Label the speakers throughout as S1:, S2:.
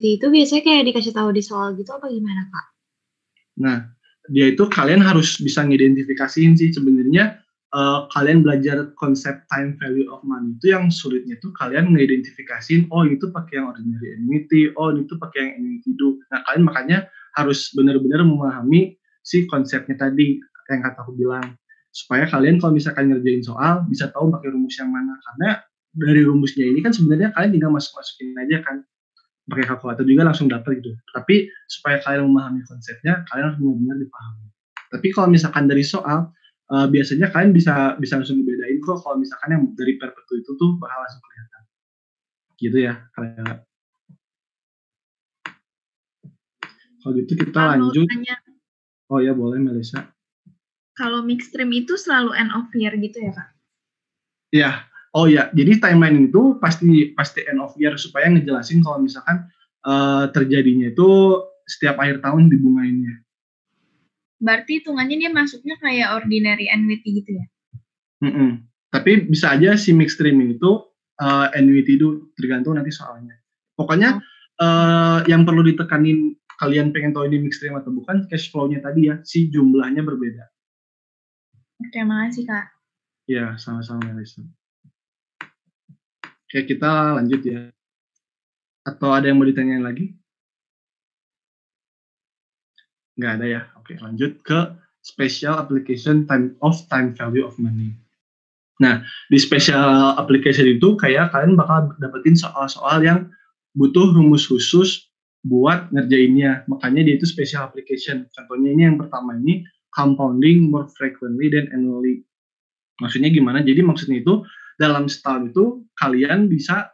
S1: Itu biasanya kayak dikasih tahu di soal gitu apa gimana, Kak?
S2: Nah, dia itu kalian harus bisa ngidentifikasiin sih sebenarnya kalian belajar konsep time value of money itu yang sulitnya tuh kalian ngidentifikasiin oh itu pakai yang ordinary annuity, oh itu pakai yang annuity do. Nah, kalian makanya harus benar-benar memahami si konsepnya tadi yang kata aku bilang supaya kalian kalau misalkan ngerjain soal bisa tahu pakai rumus yang mana karena dari rumusnya ini kan sebenarnya kalian tinggal masukin aja kan pakai kalkulator juga langsung dapat gitu. Tapi supaya kalian memahami konsepnya, kalian harus benar-benar dipahami. Tapi kalau misalkan dari soal, biasanya kalian bisa langsung ngebedain kok kalau misalkan yang dari perpetu itu tuh bakal langsung kelihatan. Gitu ya, kalian. Kalau gitu kita lanjut. Oh ya boleh Melissa.
S3: Kalau mixed stream itu selalu end of year gitu ya Kak?
S2: Iya. Oh ya, jadi timeline itu pasti end of year supaya ngejelasin kalau misalkan terjadinya itu setiap akhir tahun dibungainnya.
S3: Berarti hitungannya dia masuknya kayak ordinary annuity gitu ya?
S2: Tapi bisa aja si mixed streaming itu annuity itu tergantung nanti soalnya. Pokoknya yang perlu ditekanin kalian pengen tahu ini mixed stream atau bukan cash flow-nya tadi ya, si jumlahnya berbeda.
S3: Oke, makasih Kak.
S2: Ya, sama-sama Melissa. Oke, kita lanjut ya. Atau ada yang mau ditanyain lagi? Nggak ada ya. Oke, lanjut ke special application time value of money. Nah, di special application itu kayak kalian bakal dapetin soal-soal yang butuh rumus khusus buat ngerjainnya. Makanya dia itu special application. Contohnya ini yang pertama ini compounding more frequently than annually. Maksudnya gimana? Jadi maksudnya itu dalam setahun itu kalian bisa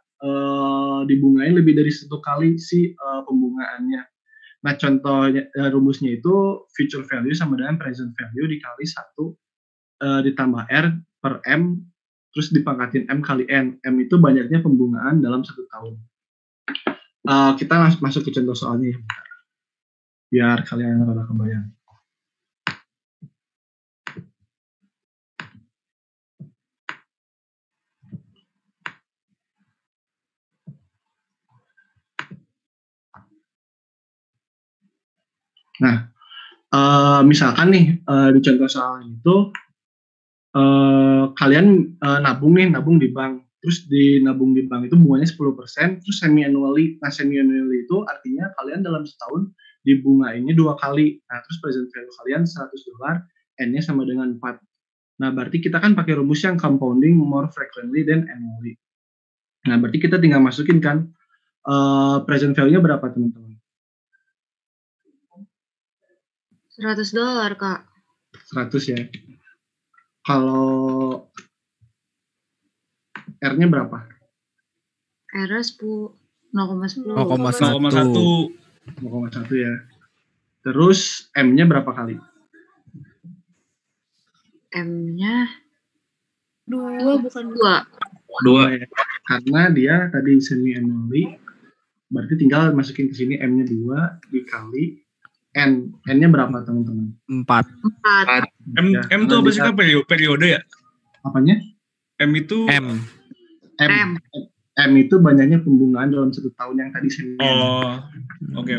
S2: dibungain lebih dari satu kali si pembungaannya. Nah, contohnya rumusnya itu future value sama dengan present value dikali 1 ditambah R per M terus dipangkatin M kali N. M itu banyaknya pembungaan dalam 1 tahun. Kita masuk ke contoh soalnya ya. Biar kalian rada kebayang. Nah, misalkan nih di contoh soal itu kalian nabung di bank, terus nabung di bank itu bunganya 10%, terus semi annually. Nah, semi annually itu artinya kalian dalam setahun dibungainnya 2 kali. Nah, terus present value kalian $100, N-nya sama dengan 4. Nah, berarti kita kan pakai rumus yang compounding more frequently than annually. Nah, berarti kita tinggal masukin kan present value-nya berapa teman-teman?
S1: $100 Kak.
S2: 100 ya. Kalau R-nya berapa?
S1: R-nya 0,10.
S2: 0,1 ya. Terus M-nya berapa kali?
S1: M-nya
S3: 2 bukan
S2: 2 ya. Karena dia tadi semi annually, berarti tinggal masukin ke sini M-nya 2 dikali N. N-nya berapa teman-teman?
S4: 4.
S2: Ya,
S5: M itu apa sih Kak? Periode ya?
S2: Apanya?
S5: M itu
S2: M itu banyaknya pembungaan dalam 1 tahun yang tadi semi.
S5: Oh, oke.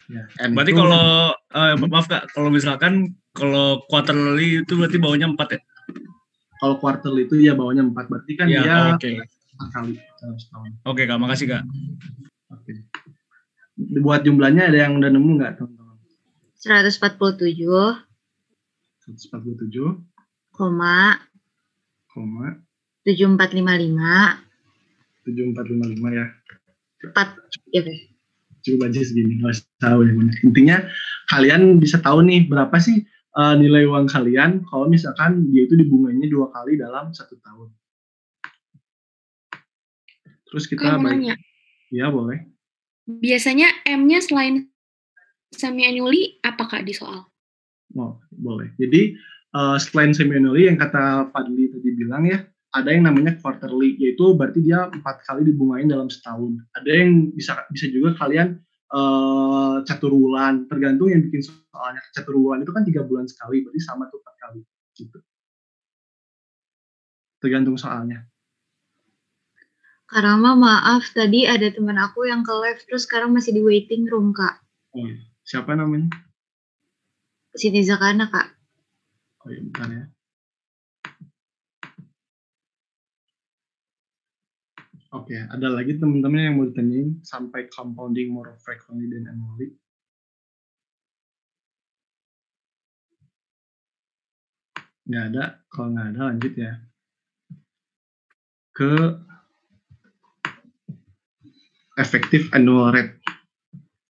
S2: Ya,
S5: berarti itu, kalau maaf Kak, kalau misalkan kalau quarterly itu berarti bawahnya 4 ya?
S2: Kalau quarterly itu ya bawahnya 4, berarti kan ya, dia 4 kali dalam setahun.
S5: Oke Kak, makasih Kak.
S2: Oke. Buat jumlahnya ada yang udah nemu nggak teman-teman?
S1: 147.
S2: 147.
S1: Koma. 7455.
S2: 7455 ya.
S1: 4 ya Pak.
S2: Cukup aja segini, nggak usah tahu ya banyak. Intinya kalian bisa tahu nih berapa sih nilai uang kalian kalau misalkan dia itu dibunganya 2 kali dalam 1 tahun. Terus kita
S6: nanya.
S2: Ya boleh.
S6: Biasanya M-nya selain semi annually apa Kak di soal?
S2: Oh, boleh. Jadi selain semi annually yang kata Fadli tadi bilang ya, ada yang namanya quarterly, yaitu berarti dia 4 kali dibungain dalam setahun. Ada yang bisa juga kalian catur bulan, tergantung yang bikin soalnya. Catur bulan itu kan 3 bulan sekali, berarti sama tuh 4 kali gitu. Tergantung soalnya.
S1: Kak Rama, maaf tadi ada teman aku yang ke live terus sekarang masih di waiting room, Kak.
S2: Oh iya. Siapa namanya?
S1: Siti Zakana, Kak.
S2: Oh iya, bentar ya. Oke, ada lagi teman-teman yang mau ditanyain sampai compounding more frequently than annually? Nggak ada. Kalau nggak ada, lanjut ya. Ke effective annual rate.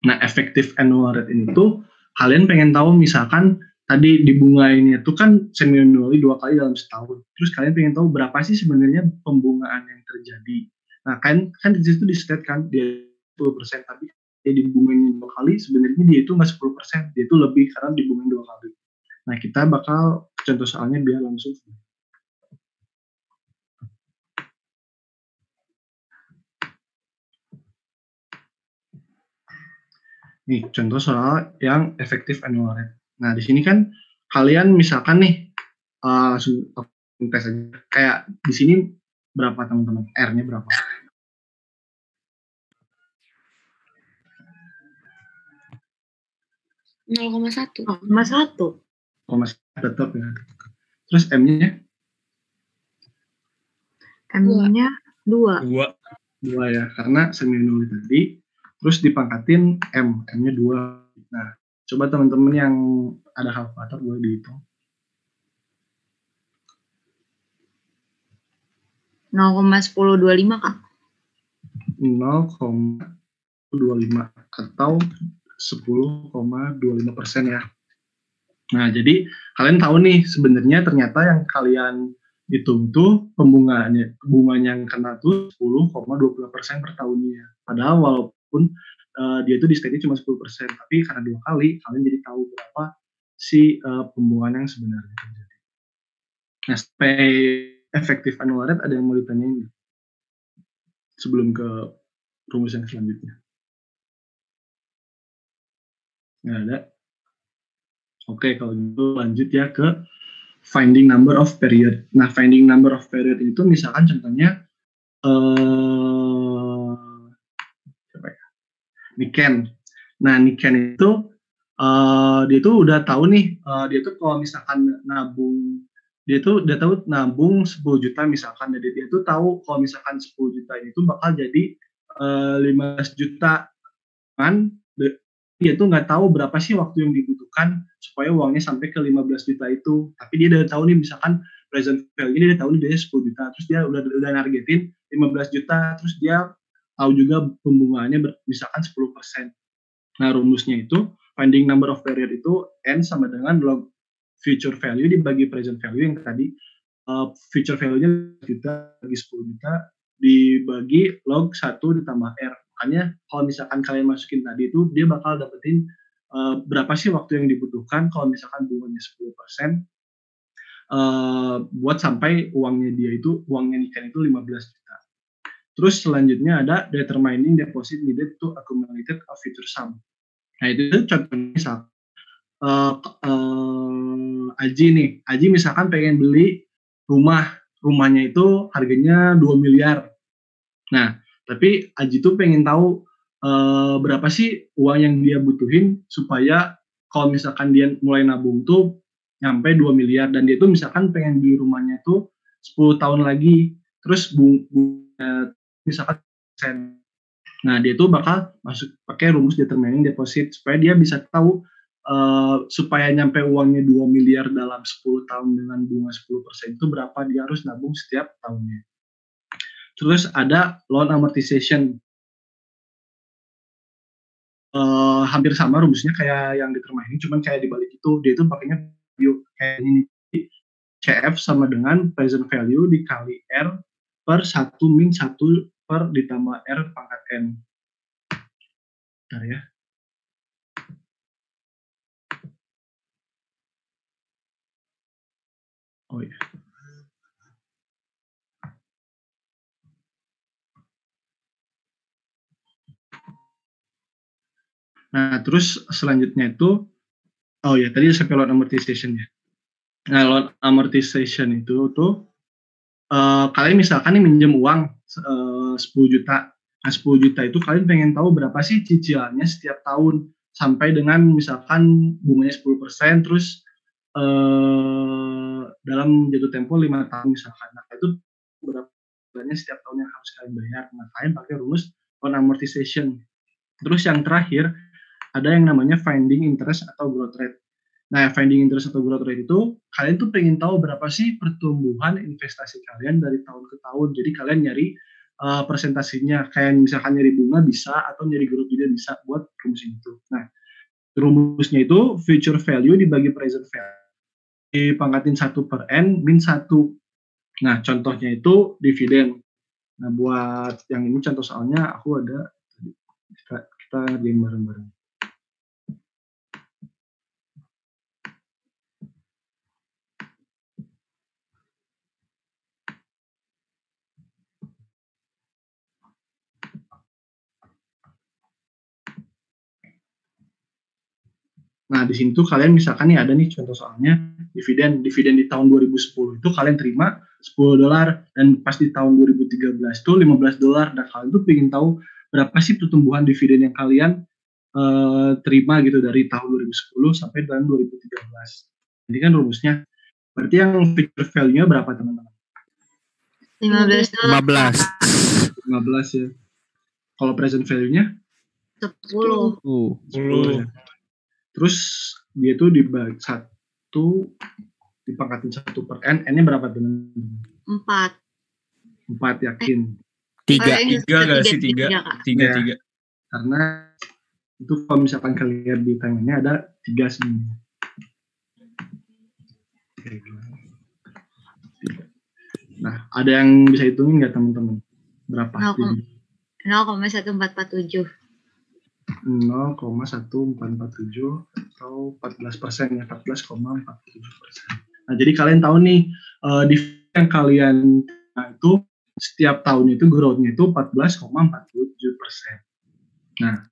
S2: Nah, effective annual rate ini tuh kalian pengen tahu misalkan tadi di bunga ini tuh kan semi annually 2 kali dalam setahun. Terus kalian pengen tahu berapa sih sebenarnya pembungaan yang terjadi. Nah, kan di situ di state kan dia 10%, tapi dia dibungain 2 kali sebenarnya dia itu nggak 10%, dia itu lebih karena dibungain 2 kali. Nah, kita bakal contoh soalnya biar langsung. Nih, contoh soal yang effective annual rate. Nah, di sini kan kalian misalkan nih langsung tes aja. Kayak di sini berapa teman-teman? R-nya berapa?
S6: 0,1.
S1: 0,1.
S2: Tetap ya. Terus M-nya?
S1: M-nya 2.
S2: 2 ya, karena semi annually tadi. Terus dipangkatin M, M-nya 2. Nah, coba teman-teman yang ada kalkulator boleh dihitung.
S1: 0,1025, Kak.
S2: 0,25 atau 10,25% ya. Nah, jadi kalian tahu nih sebenarnya ternyata yang kalian hitung tuh bunganya yang kena tuh 10,20% per tahunnya. Padahal walaupun dia tuh di state cuma 10%, tapi karena 2 kali kalian jadi tahu berapa si pembungaan yang sebenarnya terjadi. Nah, sampai efektif annual rate ada yang mau ditanyain sebelum ke rumus yang selanjutnya? Nggak ada. Oke, kalau gitu lanjut ya ke finding number of period. Nah, finding number of period itu misalkan contohnya siapa ya? Niken. Nah, Niken itu dia tuh udah tahu nih, dia tuh kalau misalkan nabung, dia tuh udah tahu nabung 10 juta misalkan, jadi dia tuh tahu kalau misalkan 10 juta itu bakal jadi 15 juta kan, dia tuh nggak tahu berapa sih waktu yang dibutuhkan supaya uangnya sampai ke 15 juta itu. Tapi dia udah tahu nih misalkan present value-nya dia tahu nih dia 10 juta, terus dia udah nargetin 15 juta, terus dia tahu juga pembungaannya misalkan 10%. Nah, rumusnya itu finding number of period itu N sama dengan log future value dibagi present value yang tadi future value-nya juta bagi 10 juta dibagi log 1 ditambah R. Makanya kalau misalkan kalian masukin tadi itu dia bakal dapetin berapa sih waktu yang dibutuhkan kalau misalkan bunganya 10% buat sampai uangnya Niken itu 15 juta. Terus selanjutnya ada determining deposit needed to accumulated a future sum. Nah, itu contohnya misal Aji nih, Aji misalkan pengen beli rumahnya itu harganya 2 miliar. Nah, tapi Aji tuh pengen tahu berapa sih uang yang dia butuhin supaya kalau misalkan dia mulai nabung tuh nyampe 2 miliar, dan dia tuh misalkan pengen beli rumahnya tuh 10 tahun lagi, terus misalkan sen. Nah, dia tuh bakal masuk pakai rumus determining deposit supaya dia bisa tahu supaya nyampe uangnya 2 miliar dalam 10 tahun dengan bunga 10% itu berapa dia harus nabung setiap tahunnya. Terus ada loan amortization. Hampir sama rumusnya kayak yang determining, cuman kayak dibalik itu dia itu pakainya value kayak ini. CF sama dengan present value dikali R per 1 min 1 per ditambah R pangkat N. Bentar ya. Oh iya. Nah, terus selanjutnya itu, oh ya tadi sampai loan amortization ya. Nah, loan amortization itu tuh kalian misalkan nih minjem uang 10 juta. Nah, 10 juta itu kalian pengen tahu berapa sih cicilannya setiap tahun sampai dengan misalkan bunganya 10%, terus dalam jatuh tempo 5 tahun misalkan. Nah, itu berapa bulannya setiap tahun yang harus kalian bayar. Nah, kalian pakai rumus on amortization. Terus yang terakhir ada yang namanya finding interest atau growth rate. Nah, finding interest atau growth rate itu kalian tuh pengen tahu berapa sih pertumbuhan investasi kalian dari tahun ke tahun. Jadi kalian nyari presentasinya, kayak misalkan nyari bunga bisa, atau nyari growth juga bisa buat rumus itu. Nah, rumusnya itu future value dibagi present value dipangkatin 1/n min 1. Nah, contohnya itu dividen. Nah, buat yang ini contoh soalnya aku ada, kita ngerjain bareng-bareng. Nah, di sini tuh kalian misalkan nih ada nih contoh soalnya dividen di tahun 2010 itu kalian terima $10 dan pas di tahun 2013 tuh $15. Nah, kalian tuh pengen tahu berapa sih pertumbuhan dividen yang kalian terima gitu dari tahun 2010 sampai tahun 2013. Jadi kan rumusnya. Berarti yang future value-nya berapa, teman-teman?
S1: $15.
S2: 15 ya. Kalau present value-nya
S1: 10.
S2: 10 ya. Terus dia tuh dibagi 1 dipangkatin 1/n, n-nya berapa, teman-teman?
S1: 4.
S2: 4 yakin.
S5: 3 gak sih? 3.
S2: Karena itu kalau misalkan kalian di tangannya ada 3 sebenarnya. Nah, ada yang bisa hitungin nggak, teman-teman? Berapa?
S1: 0,1447.
S2: 0,1447 atau 14% ya, 14,47%. Nah, jadi kalian tahu nih dividen yang kalian itu setiap tahun itu growth-nya itu 14,47%. Nah,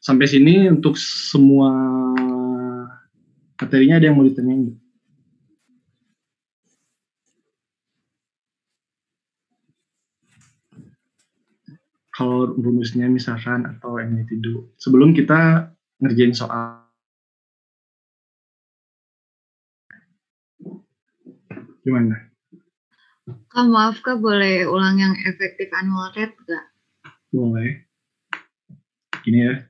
S2: sampai sini untuk semua materinya ada yang mau ditanyain? Kalau rumusnya misalkan atau yang itu sebelum kita ngerjain soal. Gimana?
S1: Kak, maaf Kak, boleh ulang yang efektif annual rate nggak?
S2: Boleh. Gini ya,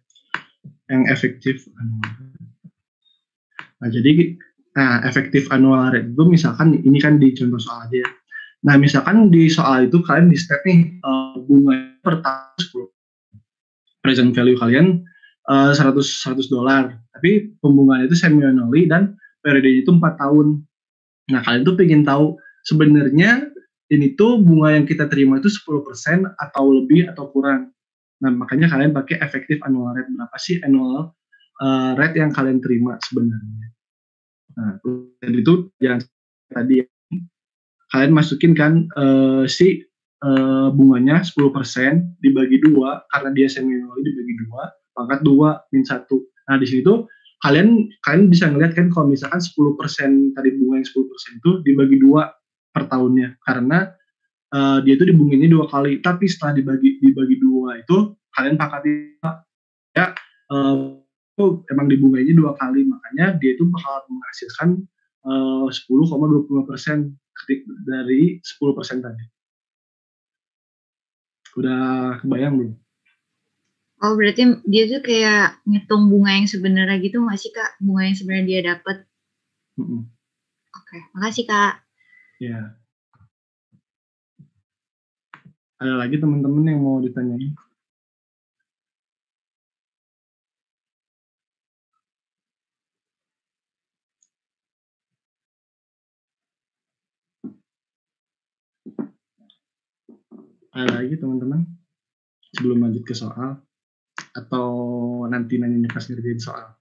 S2: yang efektif annual rate. Nah, jadi efektif annual rate itu misalkan ini kan di contoh soal aja ya. Nah, misalkan di soal itu kalian di step nih bunga per tahun 10. Present value kalian $100, tapi pembungaan itu semi annually dan periodenya itu 4 tahun. Nah, kalian tuh pengen tahu sebenarnya ini tuh bunga yang kita terima itu 10% atau lebih atau kurang. Nah, makanya kalian pakai effective annual rate. Berapa sih annual rate yang kalian terima sebenarnya? Nah, dan itu yang tadi kalian masukin kan bunganya 10% dibagi 2 karena dia semi annually dibagi 2 pangkat 2 min 1. Nah, di situ kalian bisa ngeliat kan kalau misalkan 10% tadi bunga yang 10% itu dibagi 2 per tahunnya karena dia itu dibunginya 2 kali, tapi setelah dibagi 2 itu kalian pangkatin ya itu emang dibungainya 2 kali, makanya dia itu bakal menghasilkan 10,25% dari 10% tadi. Udah kebayang belum?
S1: Oh, berarti dia tuh kayak ngitung bunga yang sebenarnya gitu nggak sih Kak? Bunga yang sebenarnya dia dapat. Oke, makasih Kak.
S2: Ya. Ada lagi teman-teman yang mau ditanyain? Ada lagi teman-teman? Sebelum lanjut ke soal? Atau nanti nanya pas ngerjain soal?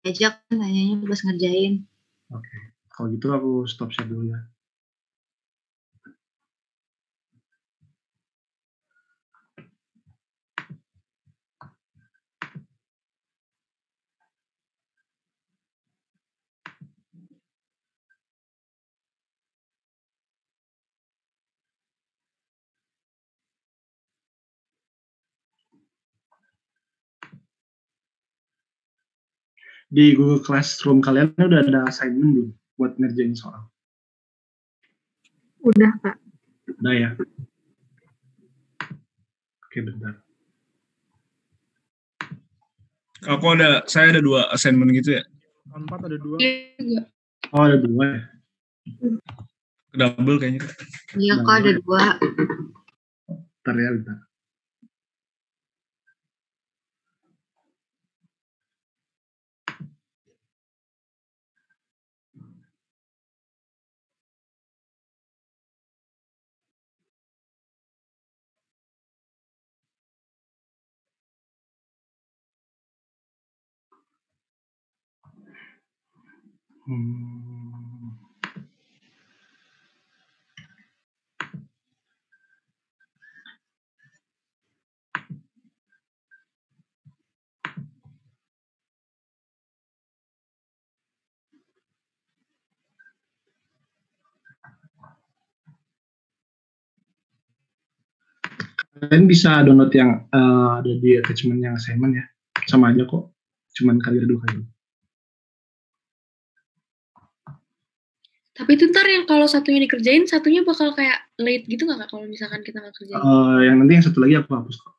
S1: Ajak nanyanya pas ngerjain.
S2: Oke. Kalau gitu aku stop share dulu ya. Di Google Classroom kalian udah ada assignment belum buat ngerjain soal?
S1: Udah, Kak.
S2: Udah ya? Oke, bentar.
S5: Saya ada 2 assignment gitu ya.
S4: 4 ada 2.
S6: Iya.
S2: Oh, ada 2 ya?
S5: Double kayaknya.
S1: Iya, Kak, ada 2.
S2: Bentar ya, bentar. Kalian bisa download yang ada di attachment yang assignment ya. Sama aja kok. Cuman kali 2 kali.
S6: Tapi itu ntar yang kalau satunya dikerjain, satunya bakal kayak late gitu nggak Kak kalau misalkan kita nggak kerjain?
S2: Yang nanti yang satu lagi aku hapus kok.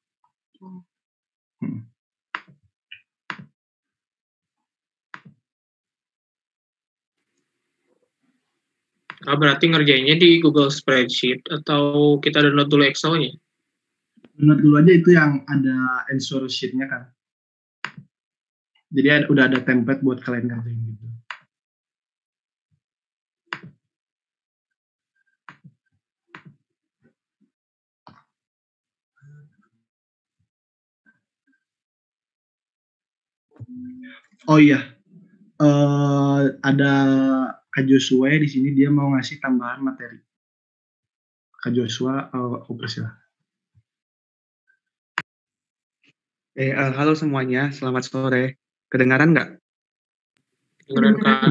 S7: Berarti ngerjainnya di Google Spreadsheet atau kita download dulu Excel-nya?
S2: Download dulu aja itu yang ada answer sheet-nya kan. Jadi udah ada template buat kalian ngerjain gitu. Oh iya, ada Kak Joshua di sini, dia mau ngasih tambahan materi. Kak Joshua, aku persilahkan.
S8: Halo semuanya, selamat sore. Kedengaran nggak?
S7: Kedengaran, Kak.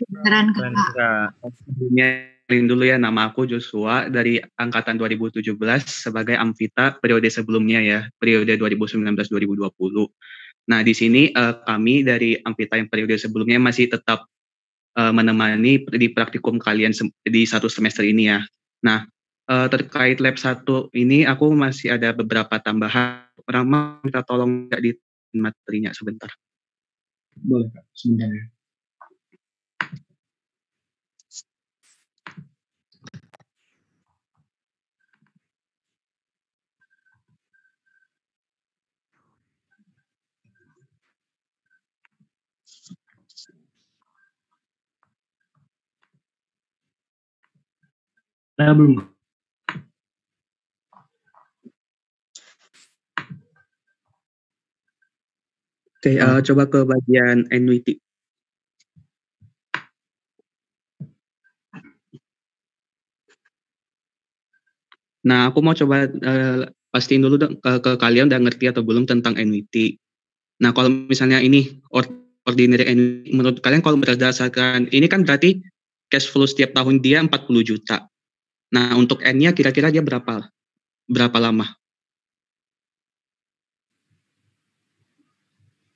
S1: Kedengaran, Kak.
S8: Sebelumnya dulu ya, nama aku Joshua dari angkatan 2017 sebagai Amvita periode sebelumnya ya, periode 2019-2020. Nah, di sini kami dari Amvita yang periode sebelumnya masih tetap menemani di praktikum kalian di 1 semester ini ya. Nah, terkait lab 1 ini aku masih ada beberapa tambahan. Rama minta tolong nggak di materinya sebentar.
S2: Boleh Kak, sebentar ya. Saya belum.
S8: Oke, coba ke bagian annuity. Nah, aku mau coba pastiin dulu ke kalian udah ngerti atau belum tentang annuity. Nah, kalau misalnya ini ordinary annuity, menurut kalian kalau berdasarkan ini kan berarti cash flow setiap tahun dia 40 juta. Nah, untuk N-nya kira-kira dia berapa lama?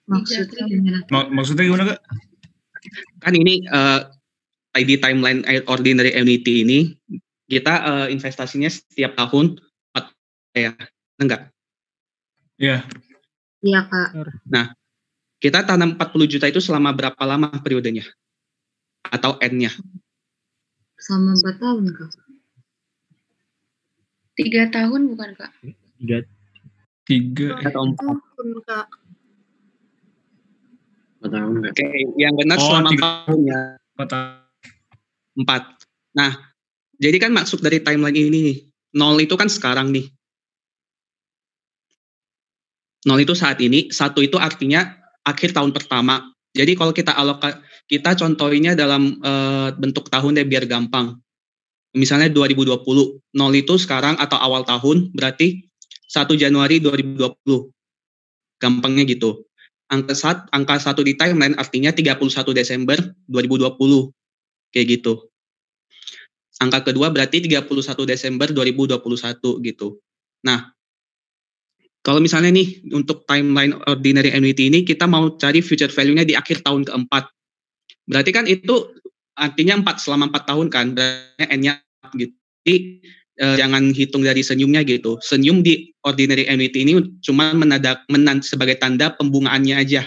S5: Maksudnya gimana Kak?
S8: Kan ini ID timeline ordinary annuity ini kita investasinya setiap tahun ya, enggak?
S5: Iya.
S1: Iya, Kak.
S8: Nah, kita tanam 40 juta itu selama berapa lama periodenya? Atau N-nya?
S1: Selama 4 tahun, Kak.
S6: 3 tahun bukan Kak?
S5: 3
S8: atau 4
S3: tahun, Kak.
S7: 4 tahun enggak?
S8: Oke, yang benar selama 4 tahun ya. 4. Nah, jadi kan maksud dari timeline ini nih, 0 itu kan sekarang nih. 0 itu saat ini, 1 itu artinya akhir tahun pertama. Jadi kalau kita contohinnya dalam bentuk tahun deh biar gampang. Misalnya 2020, 0 itu sekarang atau awal tahun, berarti 1 Januari 2020. Gampangnya gitu. Angka 1 di timeline artinya 31 Desember 2020. Kayak gitu. Angka kedua berarti 31 Desember 2021 gitu. Nah, Kalau misalnya nih untuk timeline ordinary annuity ini kita mau cari future value-nya di akhir tahun keempat. Berarti kan itu artinya selama 4 tahun kan, berarti N-nya gitu. Jadi jangan hitung dari senyumnya gitu. Senyum di ordinary annuity ini cuma sebagai tanda pembungaannya aja.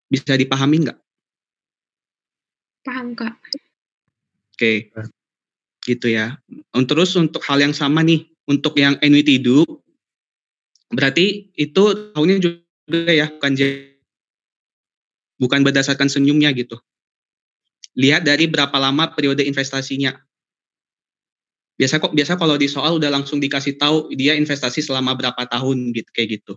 S8: Bisa dipahami nggak?
S6: Paham, Kak.
S8: Oke. Gitu ya. Terus untuk hal yang sama nih, untuk yang annuity hidup, berarti itu tahunnya juga ya, bukan berdasarkan senyumnya gitu. Lihat dari berapa lama periode investasinya. Biasa kalau di soal udah langsung dikasih tahu dia investasi selama berapa tahun gitu, kayak gitu.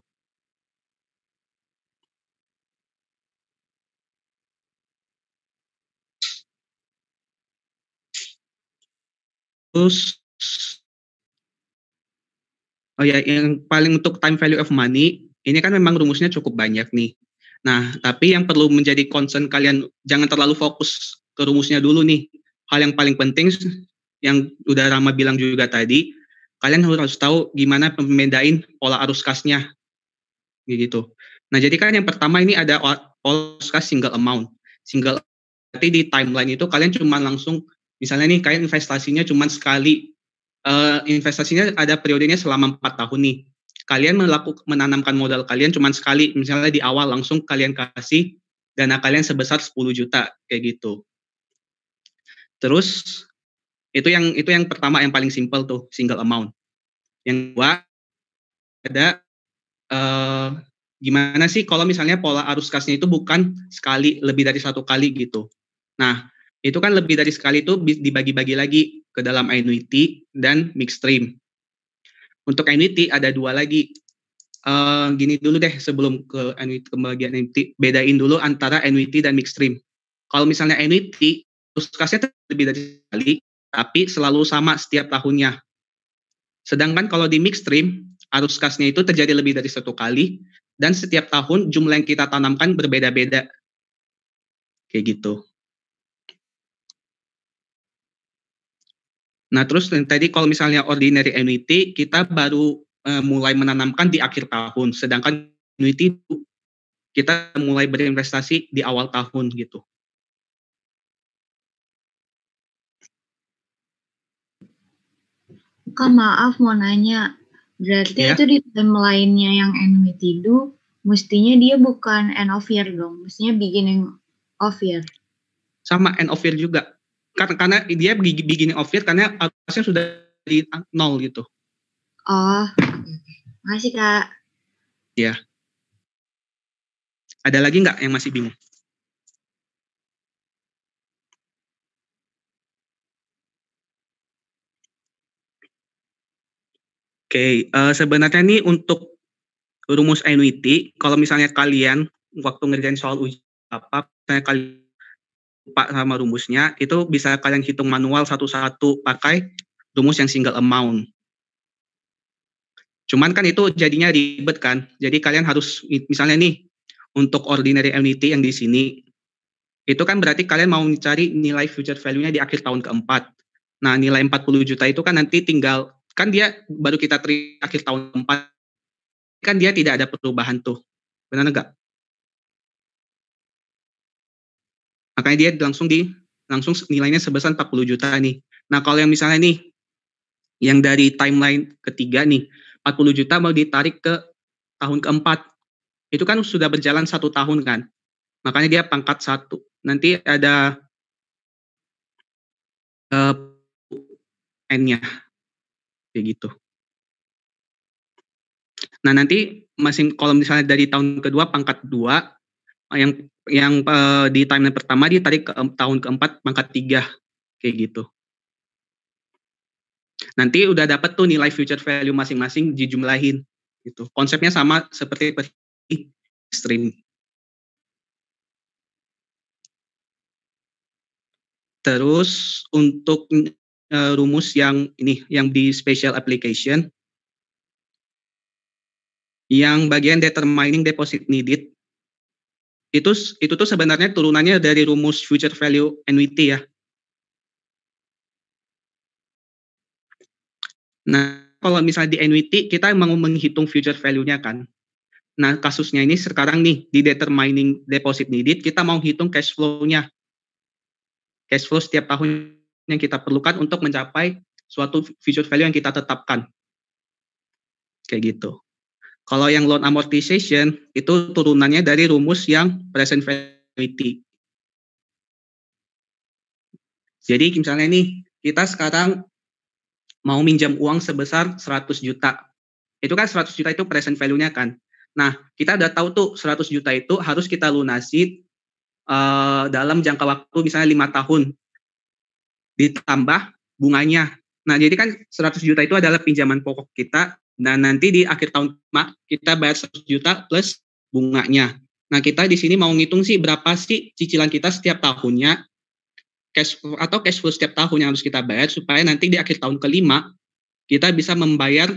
S8: Terus yang paling untuk time value of money, ini kan memang rumusnya cukup banyak nih. Nah, tapi yang perlu menjadi concern kalian, jangan terlalu fokus ke rumusnya dulu nih. Hal yang paling penting, yang udah Rama bilang juga tadi, kalian harus tahu gimana membedain pola arus kasnya. Gitu. Nah, jadi kan yang pertama ini ada pola arus kas single amount. Single, berarti di timeline itu kalian cuma langsung, misalnya nih kalian investasinya cuma sekali, investasinya ada periodenya selama 4 tahun nih. Kalian menanamkan modal kalian cuma sekali, misalnya di awal langsung kalian kasih dana kalian sebesar 10 juta kayak gitu. Terus itu yang pertama yang paling simple tuh, single amount. Yang kedua ada gimana sih kalau misalnya pola arus kasnya itu bukan sekali, lebih dari 1 kali gitu. Nah, itu kan lebih dari sekali itu dibagi-bagi lagi ke dalam annuity dan mixed stream. Untuk annuity ada 2 lagi. Gini dulu deh sebelum ke bagian annuity, bedain dulu antara annuity dan mixed stream. Kalau misalnya annuity, arus kasnya lebih dari sekali, tapi selalu sama setiap tahunnya. Sedangkan kalau di mixed stream, arus kasnya itu terjadi lebih dari 1 kali, dan setiap tahun jumlah yang kita tanamkan berbeda-beda. Kayak gitu. Nah, terus tadi kalau misalnya ordinary annuity, kita baru mulai menanamkan di akhir tahun. Sedangkan annuity kita mulai berinvestasi di awal tahun gitu.
S1: Kak, maaf mau nanya. Berarti
S8: Ya.
S1: itu di timeline-nya yang annuity do, mestinya dia bukan end of year dong. Mestinya beginning of year.
S8: Sama end of year juga. Karena dia beginning of year karena arusnya sudah di 0 gitu.
S1: Oh, oke. Makasih, Kak.
S8: Ya. Ada lagi nggak yang masih bingung? Oke, sebenarnya nih untuk rumus annuity, kalau misalnya kalian waktu ngerjain soal ujian misalnya kalian lupa sama rumusnya, itu bisa kalian hitung manual satu-satu pakai rumus yang single amount. Cuman kan itu jadinya ribet kan, jadi kalian harus, misalnya nih, untuk ordinary annuity yang di sini, itu kan berarti kalian mau mencari nilai future value-nya di akhir tahun keempat. Nah, nilai 40 juta itu kan nanti tinggal, kan dia baru kita terima akhir tahun keempat, kan dia tidak ada perubahan tuh. Benar nggak? Makanya dia langsung nilainya sebesar 40 juta nih. Nah, kalau yang misalnya nih, yang dari timeline ketiga nih, 40 juta mau ditarik ke tahun keempat. Itu kan sudah berjalan 1 tahun kan. Makanya dia pangkat 1. Nanti ada N-nya. Kayak gitu. Nah, nanti kalau misalnya dari tahun kedua pangkat 2, yang di timeline pertama ditarik ke tahun keempat pangkat 3. Kayak gitu. Nanti udah dapat tuh nilai future value masing-masing dijumlahin gitu. Konsepnya sama seperti stream. Terus untuk rumus yang ini, yang di special application, yang bagian determining deposit needed, itu tuh sebenarnya turunannya dari rumus future value annuity ya. Nah, kalau misalnya di annuity kita mau menghitung future value-nya kan. Nah, kasusnya ini sekarang nih di determining deposit needed kita mau hitung cash flow-nya. Cash flow setiap tahun yang kita perlukan untuk mencapai suatu future value yang kita tetapkan. Kayak gitu. Kalau yang loan amortization itu turunannya dari rumus yang present value. Jadi misalnya nih, kita sekarang mau minjam uang sebesar 100 juta. Itu kan 100 juta itu present value-nya kan. Nah, kita udah tahu tuh 100 juta itu harus kita lunasi dalam jangka waktu misalnya 5 tahun. Ditambah bunganya. Nah, jadi kan 100 juta itu adalah pinjaman pokok kita, dan nanti di akhir tahun kita bayar 100 juta plus bunganya. Nah, kita di sini mau ngitung sih berapa sih cicilan kita setiap tahunnya, cash flow setiap tahun yang harus kita bayar, supaya nanti di akhir tahun kelima, kita bisa membayar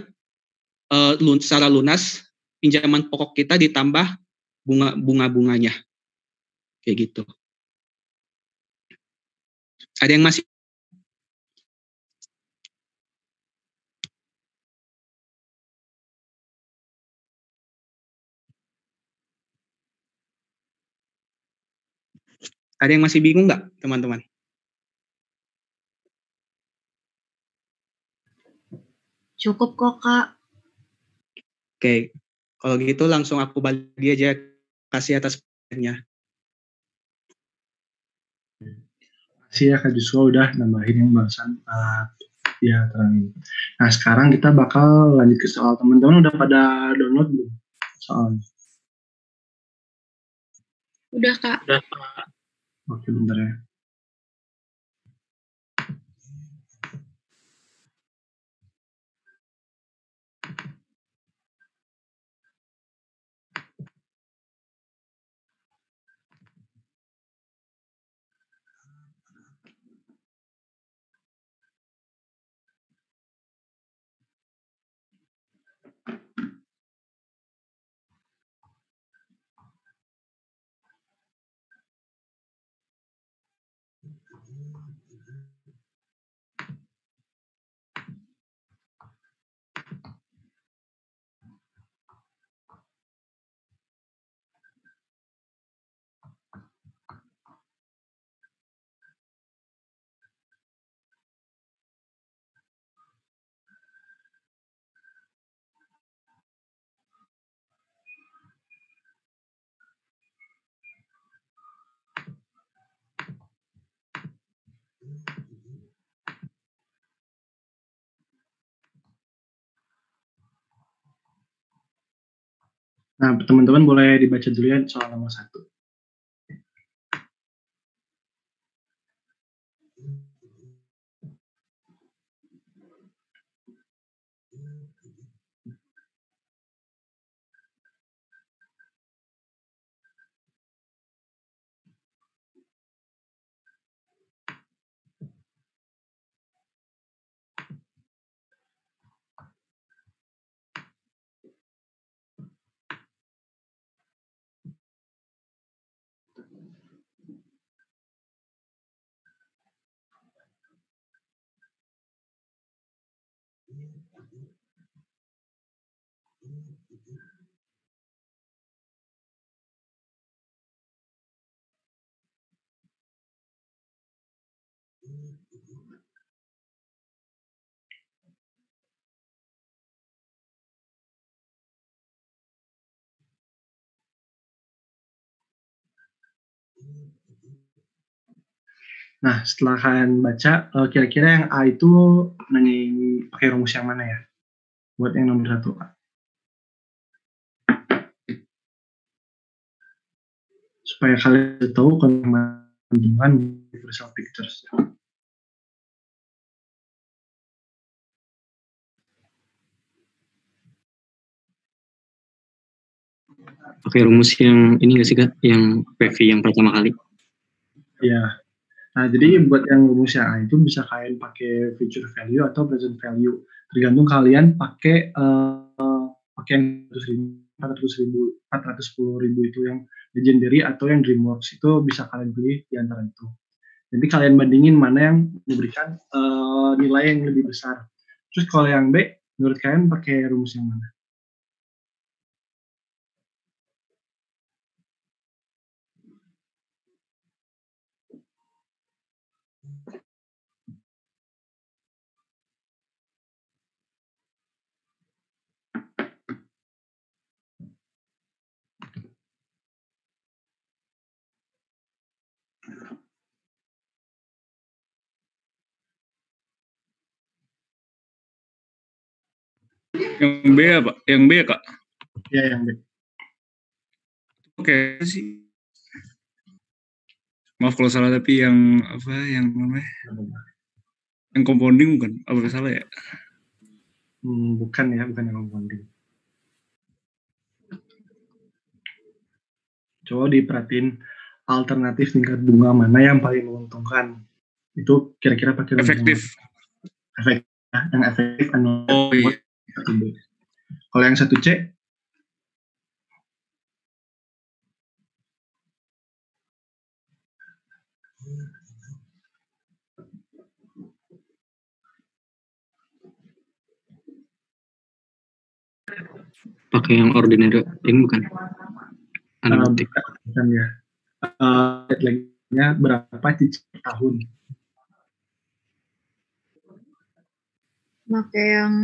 S8: secara lunas pinjaman pokok kita ditambah bunga-bunganya. Kayak gitu. Ada yang masih? Ada yang masih bingung nggak, teman-teman?
S1: Cukup kok, Kak.
S8: Oke, kalau gitu langsung aku bagi aja, kasih atas pertanyaannya.
S2: Kasih ya Kak Joshua udah nambahin yang barusan ya terangin. Nah sekarang kita bakal lanjut ke soal. Teman-teman udah pada download belum soalnya?
S6: Udah, Kak.
S7: Udah.
S2: Oke, bentar ya. Nah, teman-teman boleh dibaca dulu ya soal nomor 1. Nah, setelah kalian baca, kira-kira yang A itu nanyain pakai rumus yang mana ya? Buat yang nomor 1, Kak. Supaya kalian tahu kandungan universal pictures.
S4: Pakai rumus yang ini nggak sih, Kak? Yang PV yang pertama kali?
S2: Iya. Nah, jadi buat yang rumus yang A itu bisa kalian pakai future value atau present value. Tergantung kalian pakai yang 410.000 itu yang legendary atau yang DreamWorks, itu bisa kalian pilih di antara itu. Nanti kalian bandingin mana yang memberikan nilai yang lebih besar. Terus kalau yang B, Menurut kalian pakai rumus yang mana?
S5: Yang B apa? Yang B ya, Kak?
S2: Ya, yang B.
S5: Oke sih. Maaf kalau salah, tapi yang apa yang namanya? Yang compounding bukan? Apa salah ya?
S2: Bukan ya, bukan yang compounding. Coba diperhatiin alternatif tingkat bunga mana yang paling menguntungkan. Itu kira-kira pakai rumus
S5: Efektif.
S2: Efektif. Yang efektif
S5: Oh iya.
S2: Kalau yang 1C,
S4: Pakai yang ordinary ini bukan? Analitik.
S2: bukan ya. Deadline-nya berapa cicil per tahun?
S1: Pakai yang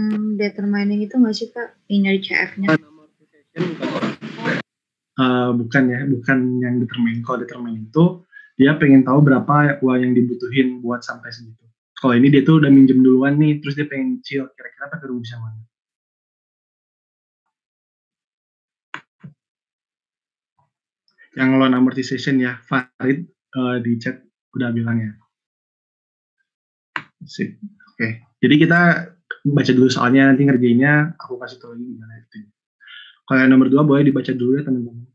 S1: determining itu nggak sih Kak? Ini dari CF-nya.
S2: Bukan ya, bukan yang determining. Kalau determining itu dia pengen tahu berapa uang yang dibutuhin buat sampai segitu. Kalau ini dia tuh udah minjem duluan nih, terus dia pengen cicil. Kira-kira pakai rumus yang mana? Yang loan amortization ya, Farid di chat udah bilang ya. Sip. Oke. Jadi kita baca dulu soalnya, nanti ngerjainnya aku kasih tahu lagi gimana itu. Kalau yang nomor 2 boleh dibaca dulu ya teman-teman.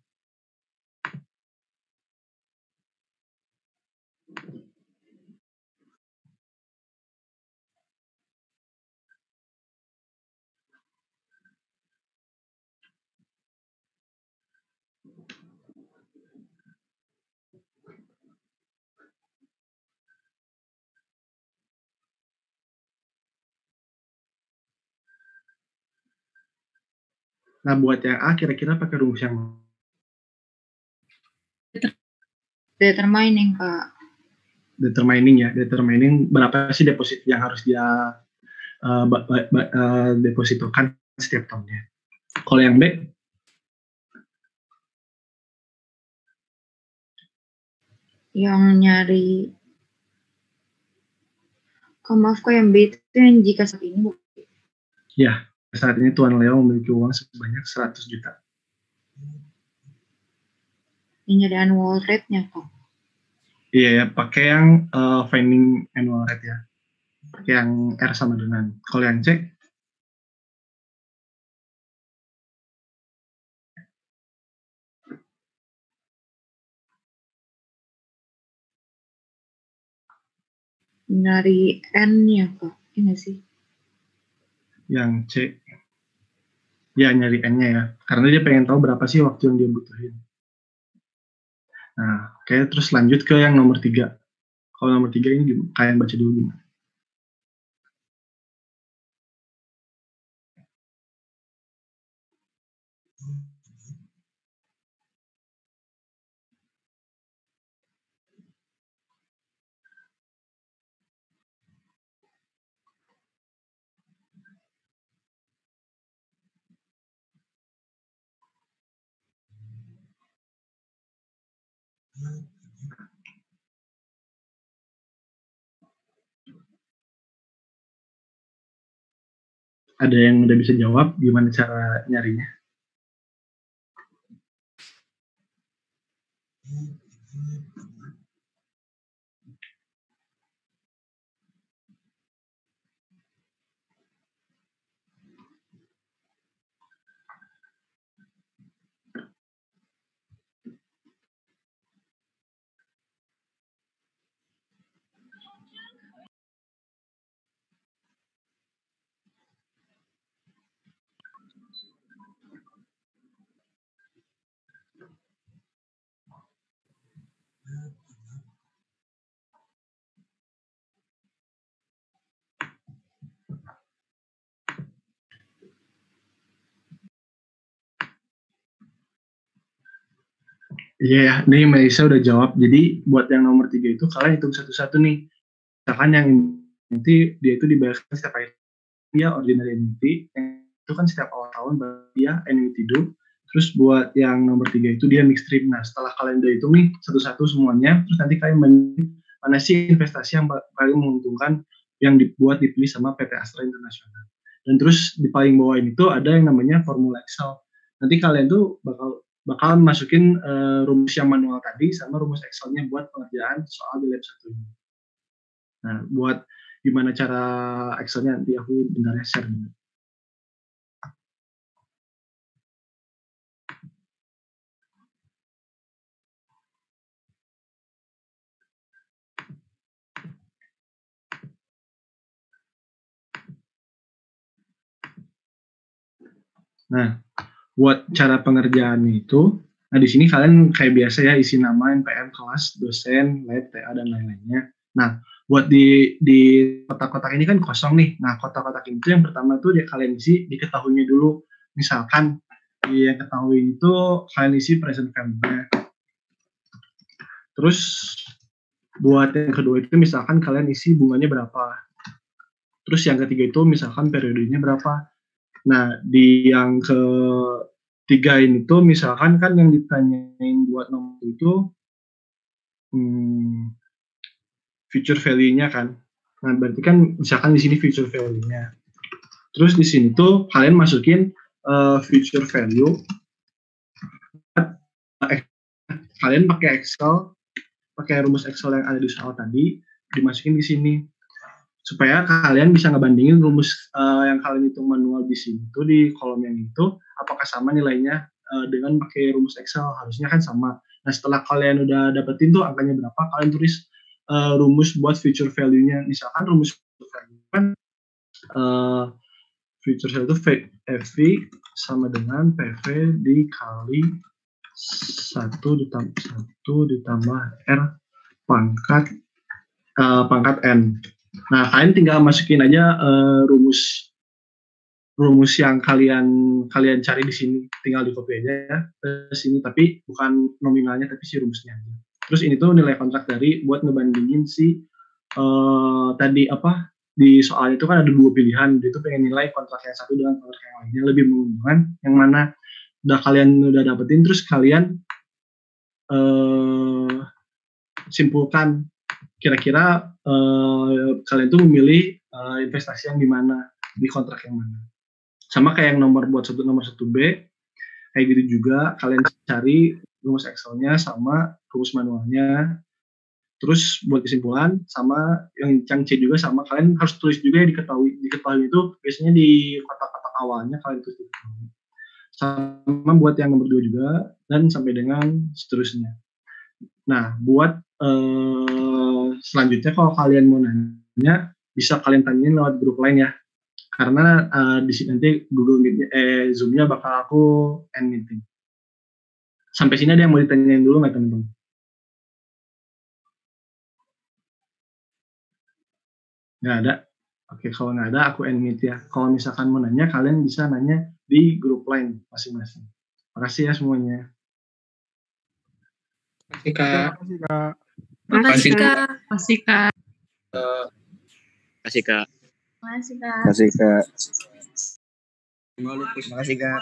S2: Nah, buat yang A kira-kira pakai rumus yang mana?
S1: Determining Kak.
S2: Determining ya, determining berapa sih deposit yang harus dia depositokan setiap tahunnya. Kalau yang B,
S1: Yang nyari, maaf Kak, yang B itu yang jika saat ini bukan?
S2: ya saat ini Tuan Leo memiliki uang sebanyak 100 juta.
S1: Ini ada annual rate-nya Kak.
S2: Iya ya, pakai yang finding annual rate ya. Pakai yang R sama dengan. Kalau yang C,
S1: Nyari N-nya Kak. Ini sih.
S2: yang C, ya nyari N-nya ya. Karena dia pengen tahu berapa sih waktu yang dia butuhin. Nah, oke, terus lanjut ke yang nomor 3. Kalau nomor 3 ini kalian baca dulu gimana? Ada yang udah bisa jawab gimana cara nyarinya? Iya ya, nih Melisa udah jawab. Jadi buat yang nomor 3 itu kalian hitung satu-satu nih. Misalkan yang nanti dia itu dibayarkan setiap akhir dia ordinary annuity, itu kan setiap awal tahun dia annuity due. Terus buat yang nomor 3 itu dia mixed stream. Nah setelah kalian udah hitung nih satu-satu semuanya, terus nanti kalian mana sih investasi yang paling menguntungkan yang dibuat dipilih sama PT Astra Internasional. Dan terus di paling bawah ini tuh ada yang namanya formula Excel. Nanti kalian tuh bakal masukin rumus yang manual tadi sama rumus Excel-nya buat pengerjaan soal di lab 1 ini. Nah, buat gimana cara Excel-nya nanti aku bentar share dulu. Nah, buat cara pengerjaannya itu, nah di sini kalian kayak biasa ya isi nama, NPM, kelas, dosen, lab, TA dan lain-lainnya. Nah, buat di kotak-kotak ini kan kosong nih. Nah, kotak-kotak itu yang pertama tuh kalian isi diketahuinya dulu. Misalkan yang ketahui itu kalian isi present value-nya. Terus buat yang kedua itu misalkan kalian isi bunganya berapa. Terus yang ketiga itu misalkan periodenya berapa. Nah, di yang ketiga ini tuh misalkan kan yang ditanyain buat nomor itu future value-nya kan. Nah, berarti kan misalkan di sini future value-nya. Terus di sini tuh kalian masukin future value. Kalian pakai Excel, pakai rumus Excel yang ada di soal tadi, dimasukin di sini. Supaya kalian bisa ngebandingin rumus yang kalian hitung manual di sini tuh di kolom yang itu apakah sama nilainya dengan pakai rumus Excel. Harusnya kan sama. Nah setelah kalian udah dapetin tuh angkanya berapa, kalian tulis rumus buat future value-nya. Misalkan rumus future value kan future value itu FV sama dengan PV dikali 1 ditambah R pangkat N. Nah, kalian tinggal masukin aja rumus yang kalian cari di sini, tinggal di copy aja ke sini, tapi bukan nominalnya tapi si rumusnya aja. Terus ini tuh nilai kontrak dari buat ngebandingin si tadi apa di soal itu kan ada 2 pilihan, dia tuh pengen nilai kontrak yang satu dengan kontrak yang lainnya lebih menguntungkan, yang mana kalian udah dapetin, terus kalian simpulkan kira-kira kalian tuh memilih investasi yang di mana, di kontrak yang mana. Sama kayak yang nomor 1B, kayak gitu juga kalian cari rumus Excel-nya sama rumus manualnya. Terus buat kesimpulan sama yang C juga sama, kalian harus tulis juga yang diketahui itu biasanya di kotak-kotak awalnya kalian tulis diketahui. Sama buat yang nomor 2 juga dan sampai dengan seterusnya. Nah, buat selanjutnya kalau kalian mau nanya bisa kalian tanyain lewat grup lain ya, karena di sini nanti Google Meet Zoom-nya bakal aku end meeting. Sampai sini ada yang mau ditanyain dulu nggak teman-teman? Nggak ada? Oke, kalau nggak ada aku end meet ya. Kalau misalkan mau nanya kalian bisa nanya di grup lain masing-masing. Makasih ya semuanya.
S7: Makasih Kak.
S6: Makasih Kak.
S3: Makasih Kak.
S4: Kasih Kak.
S3: Makasih Kak.
S9: Kasih Kak.
S8: Makasih Kak.